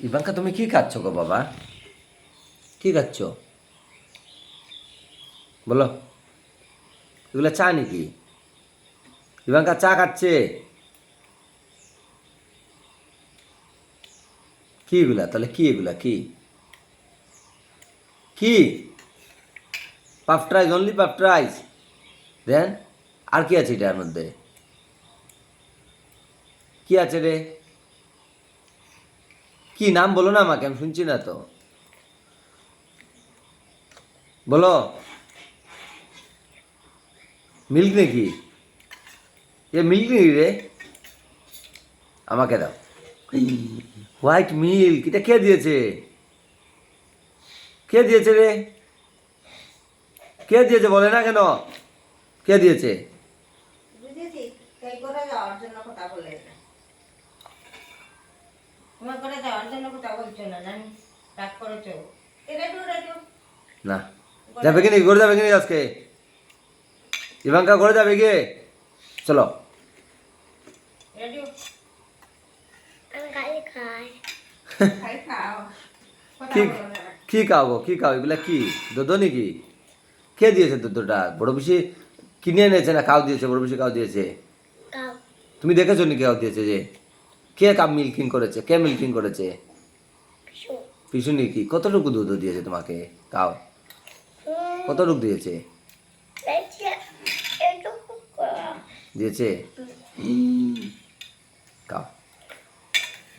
Ivanka, তুমি কি খাচ্ছ গো বাবা? কি খাচ্ছ বলো? এগুলা চা নাকি? ইভাঙ্কা চা খাচ্ছে? কি এগুলা তাহলে? কি এগুলা? কি কি puff fries? Only puff fries? Then আর কি আছে এটার মধ্যে? কি আছে রে? কি নাম বলো না আমাকে, আমি শুনছি না তো। বলো। মিল্ক নাকি? এ মিল্ক নাকি রে? আমাকে দাও। হোয়াইট মিল্ক, এটা কে দিয়েছে? কে দিয়েছে রে? কে দিয়েছে বলে না কেন? কে দিয়েছে? বুঝেছি, তাই করে যাওয়ার জন্য কথা বলে না। তোমার করে যাওয়ার জন্য কথা বলছো না, জানি রাগ করেছো। রেডিও রেডিও না, যাবে কি নাকি? ঘরে যাবে কি নাকি আজকে? ইভাঙ্কা ঘরে যাবে গিয়ে? চলো। রেডিও আমি খালি খাই। খাই খাও, কথা কি বলো না। কি খাও গো? কি খাও এগুলা? কি দুধ নাকি? কে দিয়েছে দুধটা? বড় বেশি কিনে এনেছে না কাউ দিয়েছে? বড় বেশি কাউ দিয়েছে? কাউ। তুমি দেখেছো নাকি কাউ দিয়েছে? যে কে কাপ মিল্কিং করেছে? কে মিল্কিং করেছে? পিসু। পিছু নাকি? কতটুকু দুধ দিয়েছে তোমাকে কাউ? কতটুকু দিয়েছে? এই যে এটুকু করা। দিয়েছে? কাউ।